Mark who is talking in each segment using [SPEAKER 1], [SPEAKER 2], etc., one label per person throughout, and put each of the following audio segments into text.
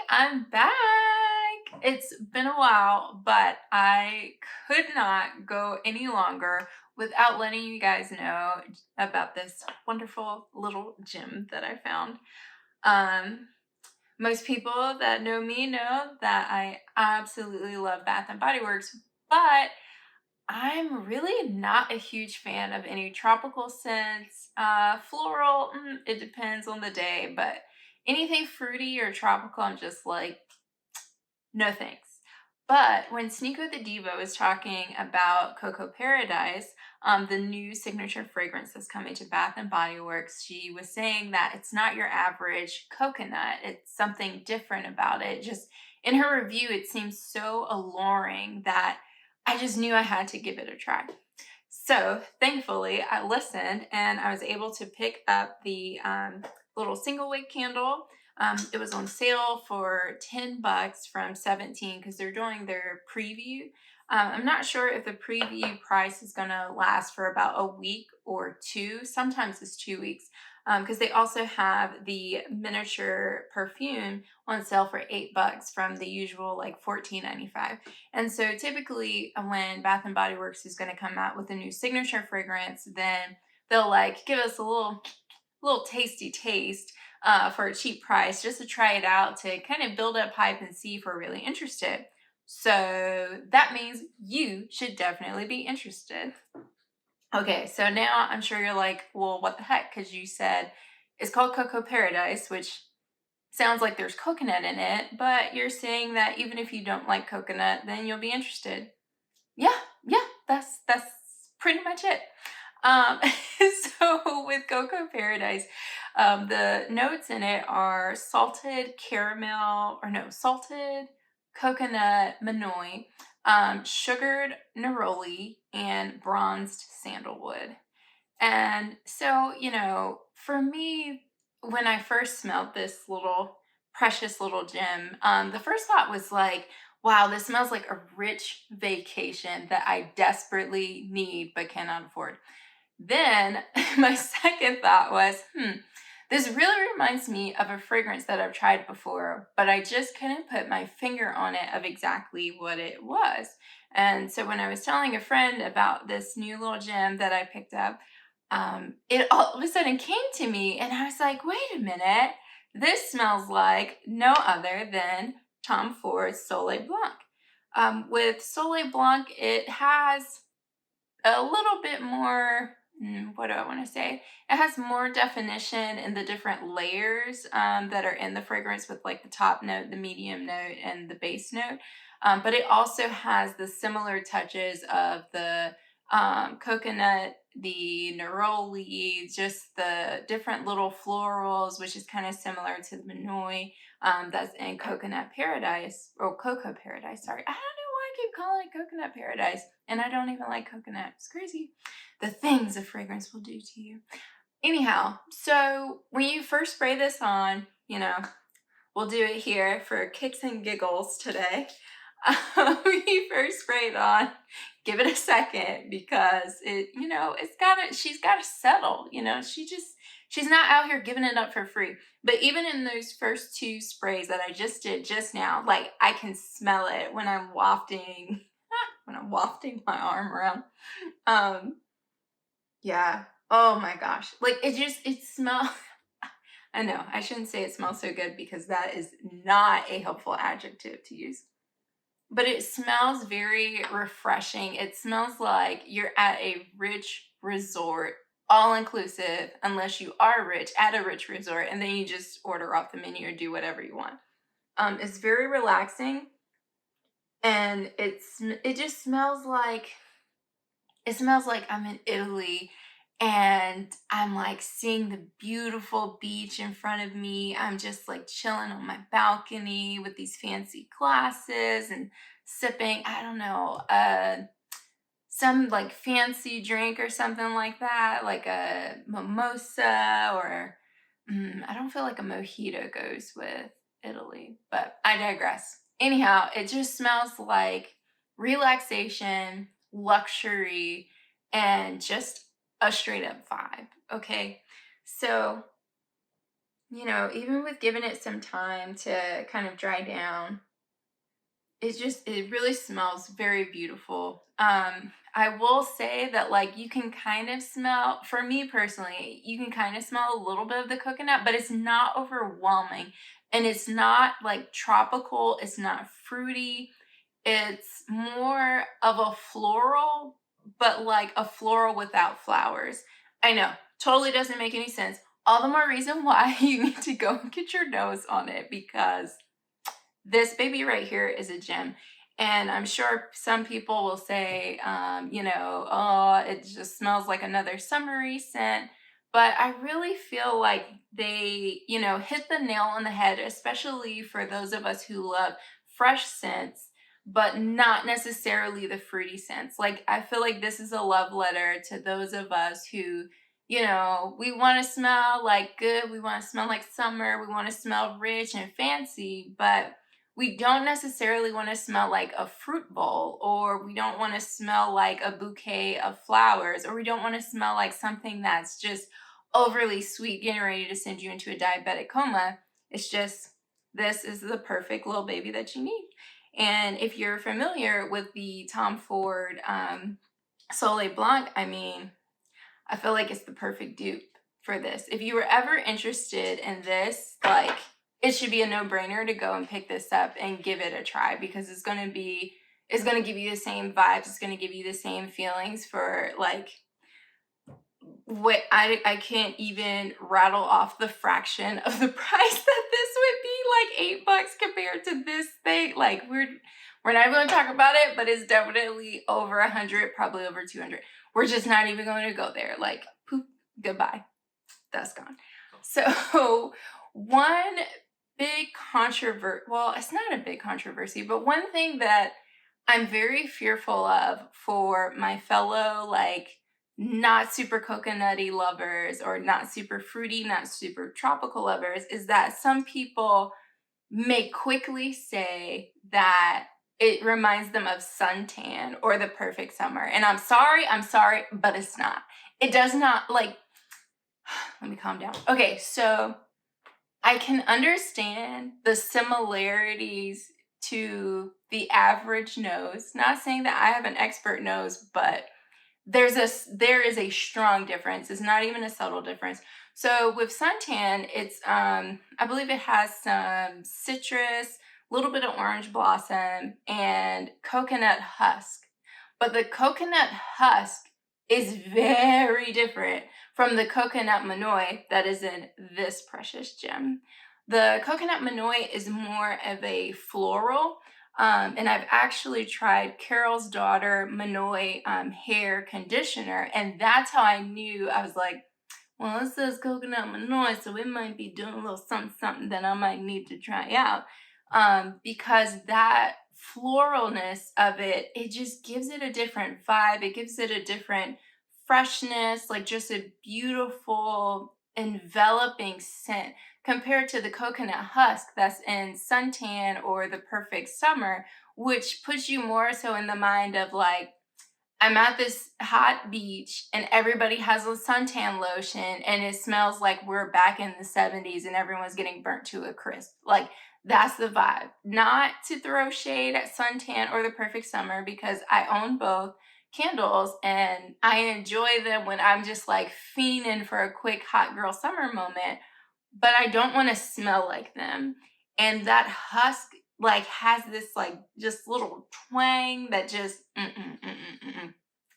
[SPEAKER 1] I'm back. It's been a while, but I could not go any longer without letting you guys know about this wonderful little gym that I found. Um, Most people that know me know that I absolutely love Bath and Body Works, but I'm really not a huge fan of any tropical scents. Floral, it depends on the day, but anything fruity or tropical, I'm just like, no thanks. But when Sneeko the Diva was talking about Coco Paradise, the new signature fragrance that's coming to Bath and Body Works, she was saying that it's not your average coconut. It's something different about it. Just in her review, it seems so alluring that I just knew I had to give it a try. So thankfully, I listened and I was able to pick up the little single wick candle. It was on sale for $10 from 17 because they're doing their preview. I'm not sure if the preview price is going to last for about a week or two. Sometimes it's 2 weeks because they also have the miniature perfume on sale for $8 from the usual like $14.95. And so typically when Bath and Body Works is going to come out with a new signature fragrance, then they'll like give us a little tasty taste for a cheap price just to try it out to kind of build up hype and see if we're really interested. So that means you should definitely be interested. Okay, so now I'm sure you're like, well, what the heck? Because you said it's called Coco Paradise, which sounds like there's coconut in it, but you're saying that even if you don't like coconut, then you'll be interested. Yeah, yeah, that's pretty much it. Um, so with Cocoa Paradise, the notes in it are salted caramel, or no, salted coconut manoi, sugared neroli, and bronzed sandalwood. And so, for me, when I first smelled this little precious little gem, the first thought was like, wow, this smells like a rich vacation that I desperately need but cannot afford. Then my second thought was, this really reminds me of a fragrance that I've tried before, but I just couldn't put my finger on it of exactly what it was. And so when I was telling a friend about this new little gem that I picked up, it all of a sudden came to me, and I was like, wait a minute, this smells like no other than Tom Ford's Soleil Blanc. With Soleil Blanc, it has a little bit more, what do I want to say? It has more definition in the different layers that are in the fragrance with like the top note, the medium note, and the base note. But it also has the similar touches of the coconut, the neroli, just the different little florals, which is kind of similar to the manoi that's in Coconut Paradise, or Cocoa Paradise, sorry. I don't know why I keep calling it Coconut Paradise, and I don't even like coconut. It's crazy the things a fragrance will do to you. Anyhow, so when you first spray this on, we'll do it here for kicks and giggles today. When you first spray it on, give it a second because she's gotta settle, she's not out here giving it up for free. But even in those first two sprays that I just did just now, like I can smell it when I'm wafting my arm around. Yeah. Oh my gosh. Like it smells. I know I shouldn't say it smells so good because that is not a helpful adjective to use. But it smells very refreshing. It smells like you're at a rich resort, all inclusive, unless you are rich at a rich resort, and then you just order off the menu or do whatever you want. It's very relaxing, and it just smells like I'm in Italy and I'm like seeing the beautiful beach in front of me. I'm just like chilling on my balcony with these fancy glasses and sipping, I don't know, some like fancy drink or something like that, like a mimosa or I don't feel like a mojito goes with Italy, but I digress. Anyhow, it just smells like relaxation, luxury, and just a straight up vibe. Okay. So even with giving it some time to kind of dry down, it really smells very beautiful. I will say that, like, you can kind of smell, for me personally, you can kind of smell a little bit of the coconut, but it's not overwhelming. And it's not like tropical, it's not fruity. It's more of a floral, but like a floral without flowers. I know, totally doesn't make any sense. All the more reason why you need to go and get your nose on it, because this baby right here is a gem. And I'm sure some people will say, oh, it just smells like another summery scent. But I really feel like they, hit the nail on the head, especially for those of us who love fresh scents, but not necessarily the fruity scents. Like, I feel like this is a love letter to those of us who, we want to smell like good, we want to smell like summer, we want to smell rich and fancy, but we don't necessarily want to smell like a fruit bowl, or we don't want to smell like a bouquet of flowers, or we don't want to smell like something that's just overly sweet, getting ready to send you into a diabetic coma. It's just, this is the perfect little baby that you need. And if you're familiar with the Tom Ford Soleil Blanc, I mean, I feel like it's the perfect dupe for this. If you were ever interested in this, like, it should be a no-brainer to go and pick this up and give it a try, because it's going to give you the same vibes, it's going to give you the same feelings for, like, what I can't even rattle off the fraction of the price that this would be, like $8 compared to this thing. Like, we're not even going to talk about it, but it's definitely over 100, probably over 200. We're just not even going to go there. Like, poop, goodbye, that's gone. So one big controversy, well, it's not a big controversy, but one thing that I'm very fearful of for my fellow, like, not super coconutty lovers, or not super fruity, not super tropical lovers, is that some people may quickly say that it reminds them of suntan or the perfect summer. And I'm sorry, but it's not. It does not, like, let me calm down. Okay, so I can understand the similarities to the average nose. Not saying that I have an expert nose, but there is a strong difference. It's not even a subtle difference. So with suntan, it's I believe it has some citrus, a little bit of orange blossom, and coconut husk. But the coconut husk is very different from the coconut manoi that is in this precious gem. The coconut manoi is more of a floral, and I've actually tried Carol's Daughter Manoi hair conditioner, and that's how I knew. I was like, well, it says coconut manoi, so it might be doing a little something, something that I might need to try out. Because that floralness of it, it just gives it a different vibe. It gives it a different freshness, like just a beautiful, enveloping scent compared to the coconut husk that's in suntan or the perfect summer, which puts you more so in the mind of, like, I'm at this hot beach and everybody has a suntan lotion and it smells like we're back in the 70s and everyone's getting burnt to a crisp. Like, that's the vibe. Not to throw shade at suntan or the perfect summer, because I own both candles and I enjoy them when I'm just like fiending for a quick hot girl summer moment, but I don't want to smell like them. And that husk, like, has this, like, just little twang that just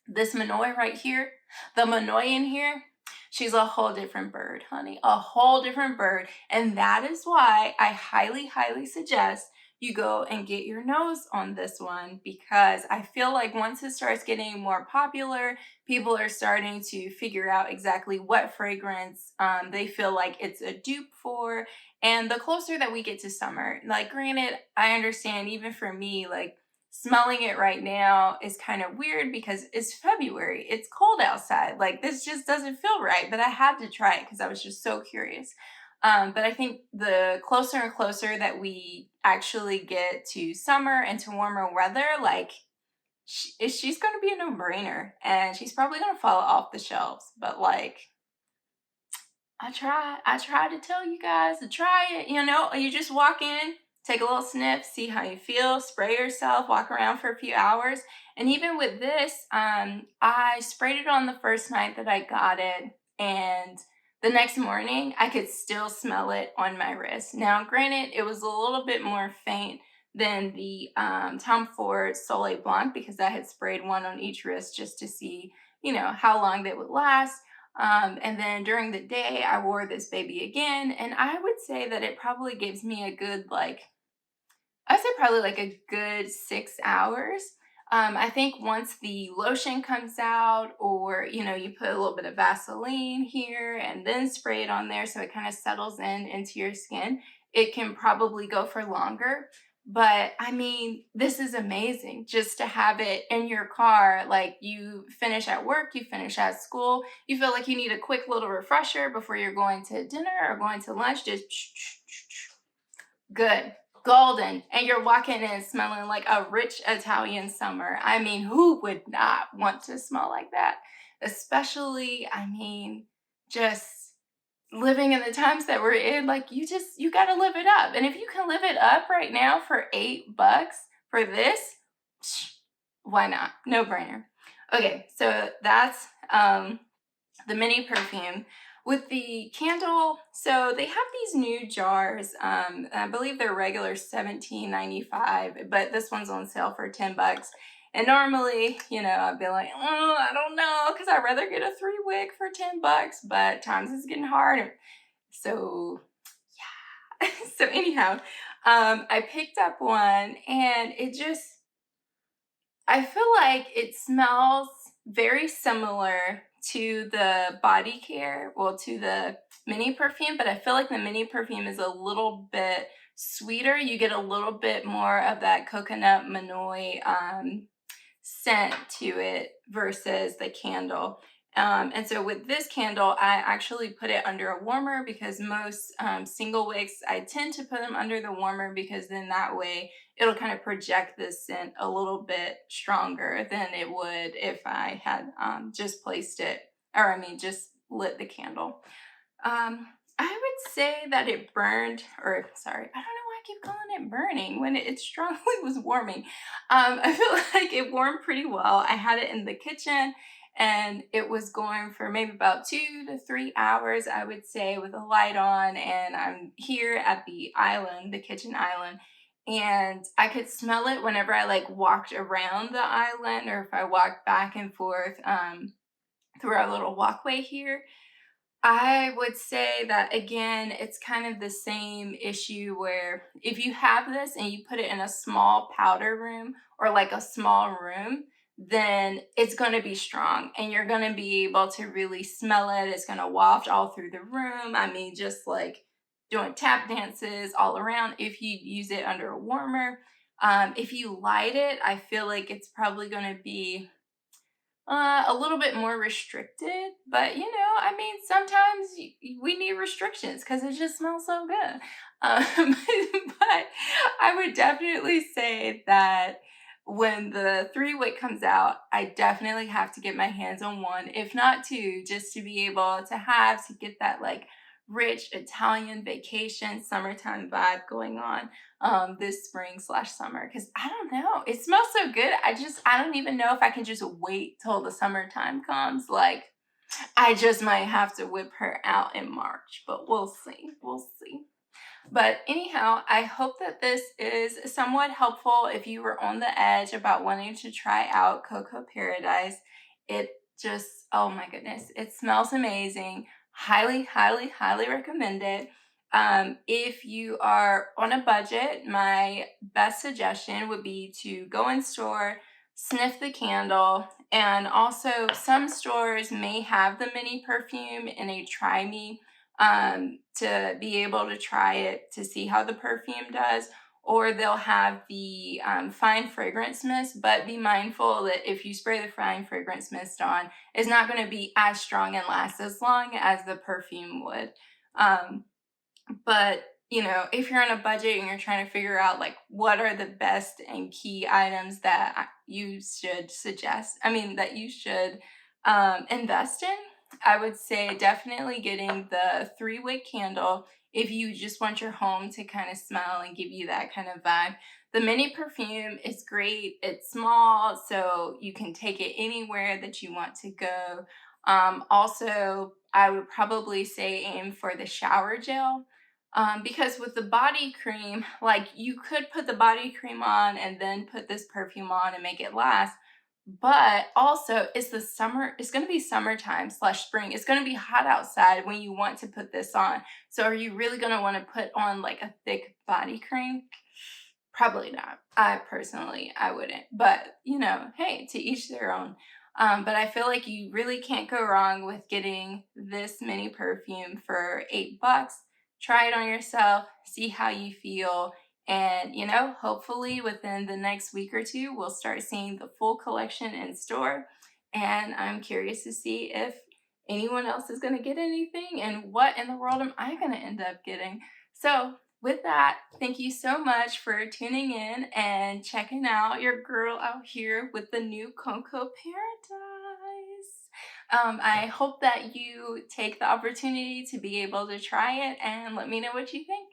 [SPEAKER 1] this Manoi right here, the Manoi in here, she's a whole different bird, honey, a whole different bird. And that is why I highly, highly suggest you go and get your nose on this one, because I feel like once it starts getting more popular, people are starting to figure out exactly what fragrance they feel like it's a dupe for. And the closer that we get to summer, like, granted, I understand, even for me, like, smelling it right now is kind of weird because it's February. It's cold outside. Like, this just doesn't feel right. But I had to try it because I was just so curious. But I think the closer and closer that we actually get to summer and to warmer weather, like, she's going to be a no-brainer. And she's probably going to fall off the shelves. But, like, I try to tell you guys to try it. You know, you just walk in, take a little sniff, see how you feel, spray yourself, walk around for a few hours. And even with this, I sprayed it on the first night that I got it, and the next morning I could still smell it on my wrist. Now, granted, it was a little bit more faint than the Tom Ford Soleil Blanc because I had sprayed one on each wrist just to see, how long they would last. And then during the day, I wore this baby again, and I would say that it probably gives me a good, like, I'd say probably like a good 6 hours. I think once the lotion comes out, or you put a little bit of Vaseline here and then spray it on there so it kind of settles in into your skin, it can probably go for longer. But I mean, this is amazing just to have it in your car. Like, you finish at work, you finish at school, you feel like you need a quick little refresher before you're going to dinner or going to lunch, just good, golden, and you're walking in smelling like a rich Italian summer. I mean, who would not want to smell like that? Especially, I mean, just living in the times that we're in, like, you got to live it up. And if you can live it up right now for $8 for this, why not? No brainer. Okay, so that's the mini perfume. With the candle, so they have these new jars. I believe they're regular $17.95, but this one's on sale for $10. And normally, I'd be like, oh, I don't know, because I'd rather get a 3 wick for $10, but times is getting hard. So yeah. So anyhow, I picked up one, and I feel like it smells very similar to the body care, well, to the mini perfume, but I feel like the mini perfume is a little bit sweeter. You get a little bit more of that coconut manoi scent to it versus the candle. And so with this candle, I actually put it under a warmer, because most single wicks, I tend to put them under the warmer, because then that way it'll kind of project this scent a little bit stronger than it would if I had just placed it, or I mean, just lit the candle. I would say that it burned, or sorry, I don't know why I keep calling it burning when it strongly was warming. I feel like it warmed pretty well. I had it in the kitchen, and it was going for maybe about 2 to 3 hours, I would say, with a light on. And I'm here at the island, the kitchen island, and I could smell it whenever I like walked around the island, or if I walked back and forth through our little walkway here. I would say that again, it's kind of the same issue where if you have this and you put it in a small powder room or like a small room, then it's going to be strong and you're going to be able to really smell it. It's going to waft all through the room. I mean, just like doing tap dances all around if you use it under a warmer. If you light it, I feel like it's probably going to be a little bit more restricted, but I mean, sometimes we need restrictions because it just smells so good. But I would definitely say that when the 3 wick comes out, I definitely have to get my hands on one, if not two, just to be able to get that like rich Italian vacation summertime vibe going on this spring/summer, because I don't know, it smells so good. I don't even know if I can just wait till the summertime comes. Like, I just might have to whip her out in March, but we'll see. But anyhow, I hope that this is somewhat helpful if you were on the edge about wanting to try out Coco Paradise. It just, oh my goodness, it smells amazing. Highly, highly, highly recommend it. If you are on a budget, my best suggestion would be to go in store, sniff the candle, and also some stores may have the mini perfume in a try me, to be able to try it to see how the perfume does, or they'll have the fine fragrance mist. But be mindful that if you spray the fine fragrance mist on, it's not going to be as strong and last as long as the perfume would. But if you're on a budget and you're trying to figure out like what are the best and key items that you should suggest, I mean, that you should invest in, I would say definitely getting the 3-wick candle if you just want your home to kind of smell and give you that kind of vibe. The mini perfume is great. It's small, so you can take it anywhere that you want to go. Also, I would probably say aim for the shower gel. Because with the body cream, like you could put the body cream on and then put this perfume on and make it last, but also, it's the summer, it's gonna be summertime slash spring. It's gonna be hot outside when you want to put this on. So are you really gonna wanna put on like a thick body cream? Probably not. I wouldn't. But, hey, to each their own. But I feel like you really can't go wrong with getting this mini perfume for $8. Try it on yourself, see how you feel. And, hopefully within the next week or two, we'll start seeing the full collection in store. And I'm curious to see if anyone else is going to get anything and what in the world am I going to end up getting. So, with that, thank you so much for tuning in and checking out your girl out here with the new Coco Paradise. I hope that you take the opportunity to be able to try it and let me know what you think.